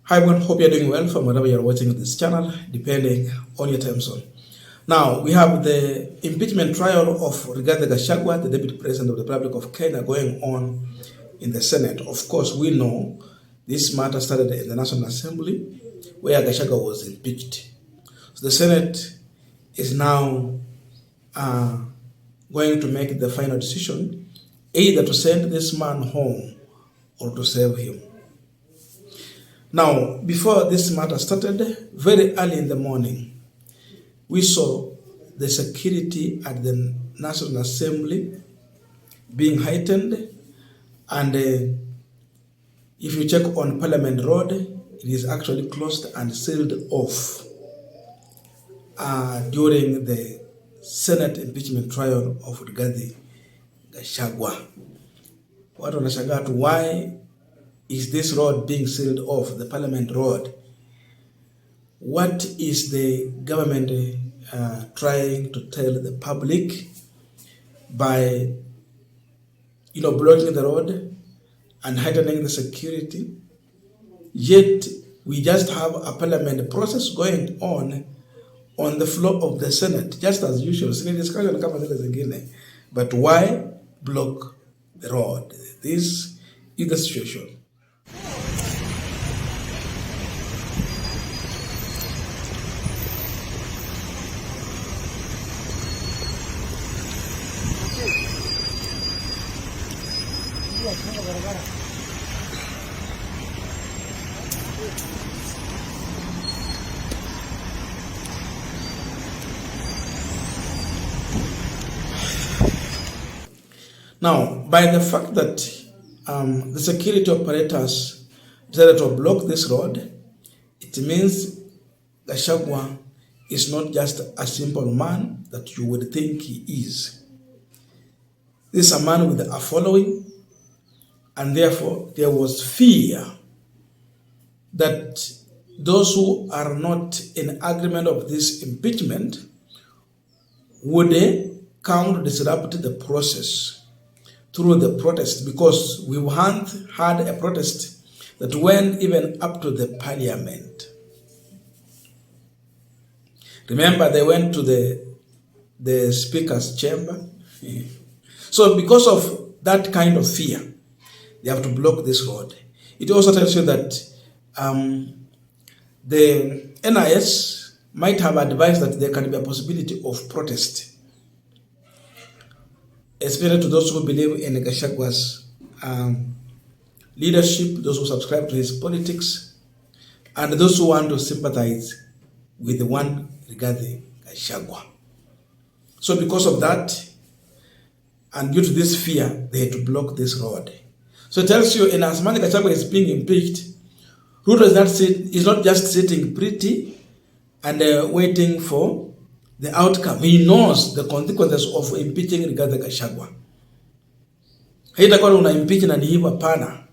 Hi everyone, hope you're doing well from wherever you're watching this channel, depending on your time zone. Now, we have the impeachment trial of Rigathi Gachagua, the Deputy President of the Republic of Kenya, going on in the Senate. Of course, we know this matter started in the National Assembly, where Gachagua was impeached. So the Senate is now going to make the final decision, either to send this man home or to save him. Now, before this matter started, very early in the morning, we saw the security at the National Assembly being heightened, and if you check on Parliament Road, it is actually closed and sealed off during the Senate impeachment trial of Rigathi Gachagua. What wanashangaa, why is this road being sealed off, the Parliament Road? What is the government trying to tell the public by, blocking the road and heightening the security? Yet we just have a parliament process going on the floor of the Senate, just as usual. But why block the road? This is the situation. Now, by the fact that the security operators decided to block this road, it means Gachagua is not just a simple man that you would think he is. This is a man with a following, and therefore there was fear that those who are not in agreement of this impeachment would come to disrupt the process through the protest, because we had a protest that went even up to the parliament. Remember, they went to the speaker's chamber. So because of that kind of fear, they have to block this road. It also tells you that the NIS might have advised that there can be a possibility of protest, especially to those who believe in Gachagwa's leadership, those who subscribe to his politics, and those who want to sympathize with the one regarding Gachagua. So because of that, and due to this fear, they had to block this road. So it tells you, in as much as Gachagua is being impeached, Ruto is not just sitting pretty and waiting for the outcome. He knows the consequences of impeaching Rigathi Gachagua. Haitakuwa una impeach na ni hivyo, hapana.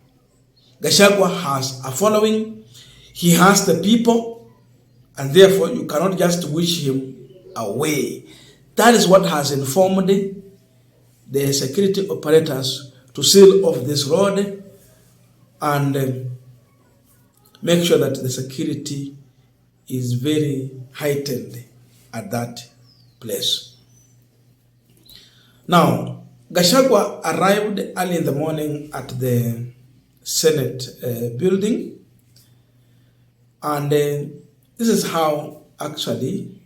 Gachagua has a following, he has the people, and therefore you cannot just wish him away. That is what has informed the security operators to seal off this road and make sure that the security is very heightened at that place. Now, Gachagua arrived early in the morning at the Senate building, and this is how actually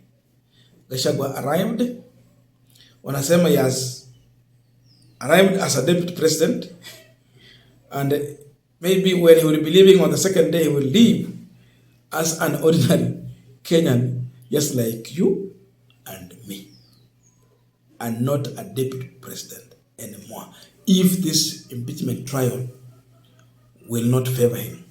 Gachagua arrived. Wanasema he has arrived as a deputy president, and maybe when he will be leaving on the second day, he will leave as an ordinary Kenyan, just like you and me, and not a deputy president anymore, if this impeachment trial will not favor him.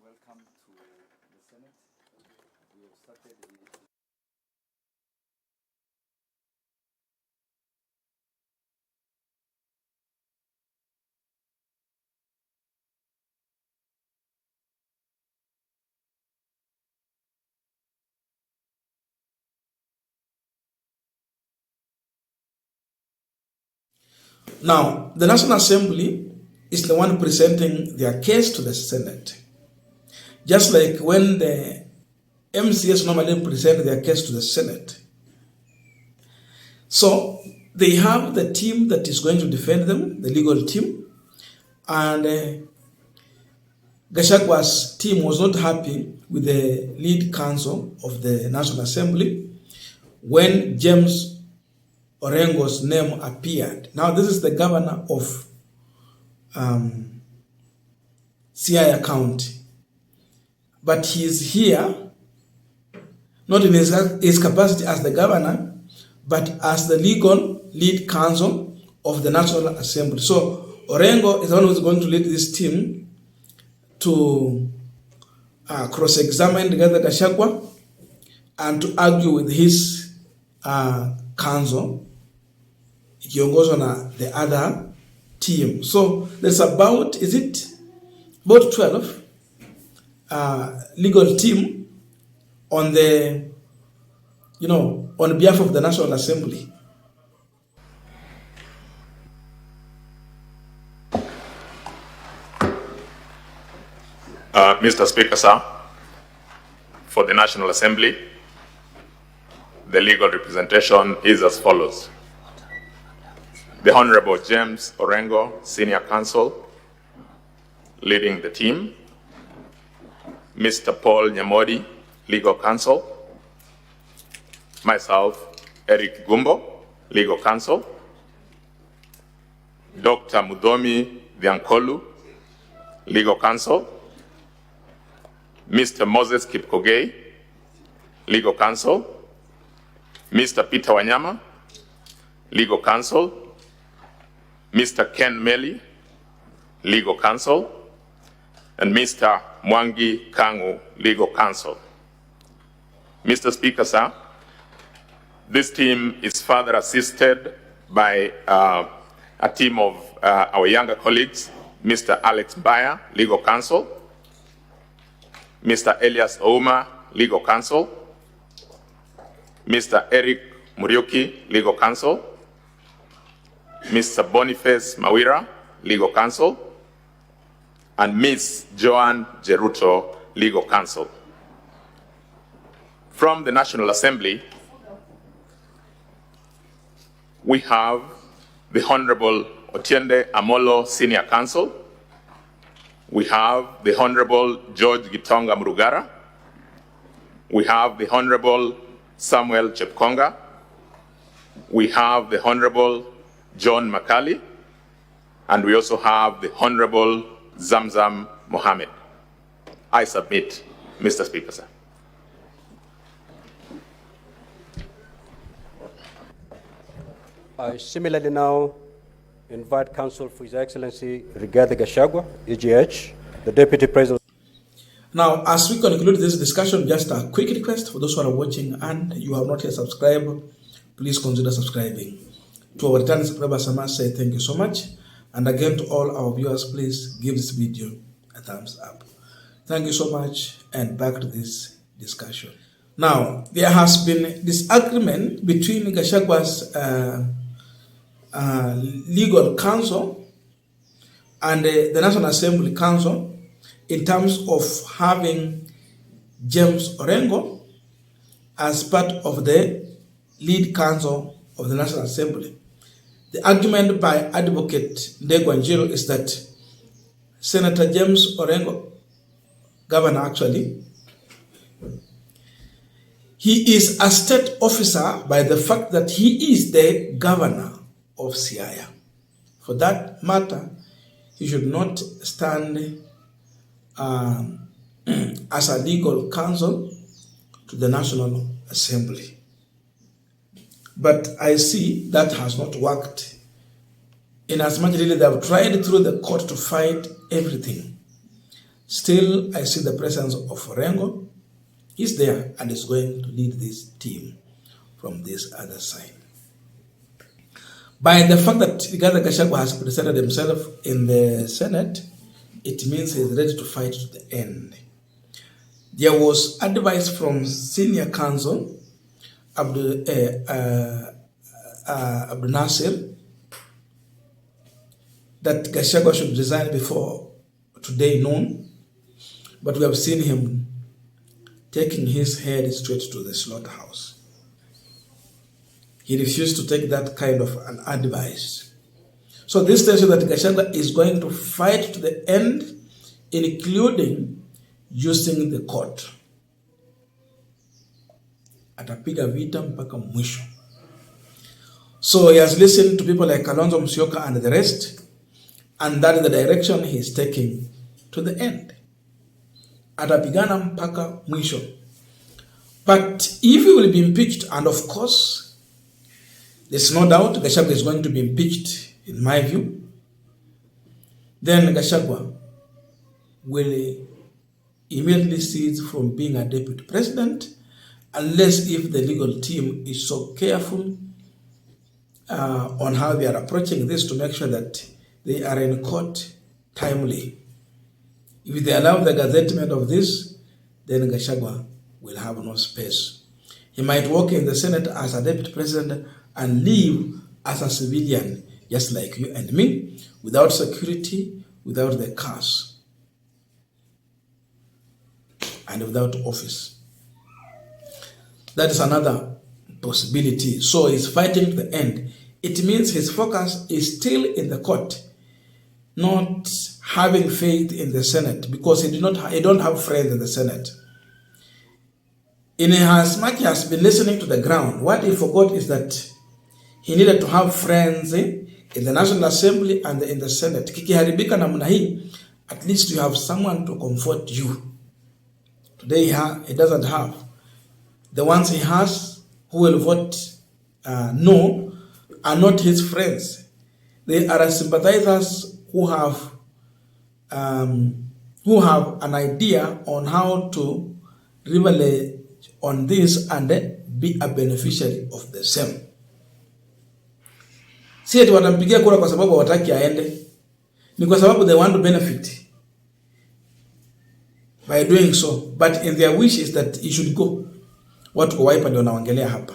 Welcome to the Senate. Now, the National Assembly is the one presenting their case to the Senate. Just like when the MCS normally present their case to the Senate. So they have the team that is going to defend them, the legal team, and Gachagwa's team was not happy with the lead counsel of the National Assembly when James Orengo's name appeared. Now this is the governor of Siaya County, but he is here not in his capacity as the governor, but as the legal lead counsel of the National Assembly. So Orengo is the one who is going to lead this team to cross-examine together Gachagua and to argue with his counsel, Kiongozwa, the other team. So there's about 12 legal team on the, on behalf of the National Assembly. Mr. Speaker, sir, for the National Assembly, the legal representation is as follows. The Honorable James Orengo, Senior Counsel, leading the team. Mr. Paul Nyamodi, Legal Counsel. Myself, Eric Gumbo, Legal Counsel. Dr. Mudomi Viankolu, Legal Counsel. Mr. Moses Kipkogei, Legal Counsel. Mr. Peter Wanyama, Legal Counsel. Mr. Ken Meli, Legal Counsel. And Mr. Mwangi Kangu, Legal Counsel. Mr. Speaker, sir, this team is further assisted by a team of our younger colleagues, Mr. Alex Bayer, Legal Counsel, Mr. Elias Ouma, Legal Counsel, Mr. Eric Muriuki, Legal Counsel, Mr. Boniface Mawira, Legal Counsel, and Ms. Joanne Jeruto, Legal Counsel. From the National Assembly, we have the Honorable Otiende Amolo, Senior Counsel. We have the Honorable George Gitonga Murugara. We have the Honorable Samuel Chepkonga. We have the Honorable John Makali. And we also have the Honorable Zamzam Mohammed. I submit, Mr. Speaker, sir. I similarly now invite counsel for His Excellency Rigathi Gachagua, EGH, the Deputy President. Now, as we conclude this discussion, just a quick request for those who are watching and you have not yet subscribed, please consider subscribing. To our returning subscribers, I must say thank you so much. And again, to all our viewers, please give this video a thumbs up. Thank you so much, and back to this discussion. Now, there has been disagreement between Gachagwa's legal counsel and the National Assembly Council in terms of having James Orengo as part of the lead counsel of the National Assembly. The argument by Advocate Ndegwa is that Senator James Orengo, governor actually, he is a state officer by the fact that he is the governor of Siaya. For that matter, he should not stand as a legal counsel to the National Assembly. But I see that has not worked. In as much really they have tried through the court to fight everything. Still, I see the presence of Orengo He's there and is going to lead this team from this other side. By the fact that Rigathi Gachagua has presented himself in the Senate, it means he's ready to fight to the end. There was advice from senior counsel Abdul Nasir that Gachagua should resign before today noon, but we have seen him taking his head straight to the slaughterhouse. He refused to take that kind of an advice. So this tells you that Gachagua is going to fight to the end, including using the court. Atapiga vita mpaka mwisho. So he has listened to people like Kalonzo Musyoka and the rest, and that is the direction he is taking to the end. Atapigana mpaka mwisho. But if he will be impeached, and of course, there's no doubt Gachagua is going to be impeached, in my view, then Gachagua will immediately cease from being a deputy president, unless if the legal team is so careful on how they are approaching this to make sure that they are in court timely. If they allow the gazettement of this, then Gachagua will have no space. He might work in the Senate as a deputy president and live as a civilian, just like you and me, without security, without the cars, and without office. That is another possibility. So he's fighting to the end. It means his focus is still in the court, not having faith in the Senate, because he don't have friends in the Senate. In as much as he has been listening to the ground, what he forgot is that he needed to have friends in the National Assembly and in the Senate. Kikiharibika namna hii, at least you have someone to comfort you. Today he doesn't have. The ones he has who will vote no are not his friends. They are sympathizers who have an idea on how to rely on this and be a beneficiary of the same. Si eti watampigia kura kwa sababu hawataki aende. Ni kwa sababu they want to benefit by doing so. But in their wish is that he should go. Watu kwa Wiper ndio naongelea hapa.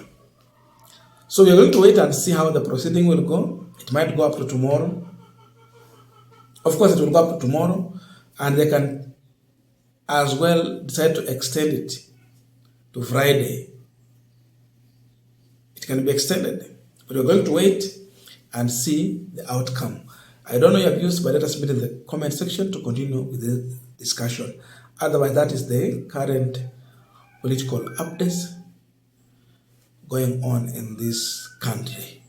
So we are going to wait and see how the proceeding will go. It might go up to tomorrow. Of course, it will go up to tomorrow. And they can as well decide to extend it to Friday. It can be extended. But we're going to wait and see the outcome. I don't know your views, but let us meet in the comment section to continue with the discussion. Otherwise, that is the current political updates going on in this country.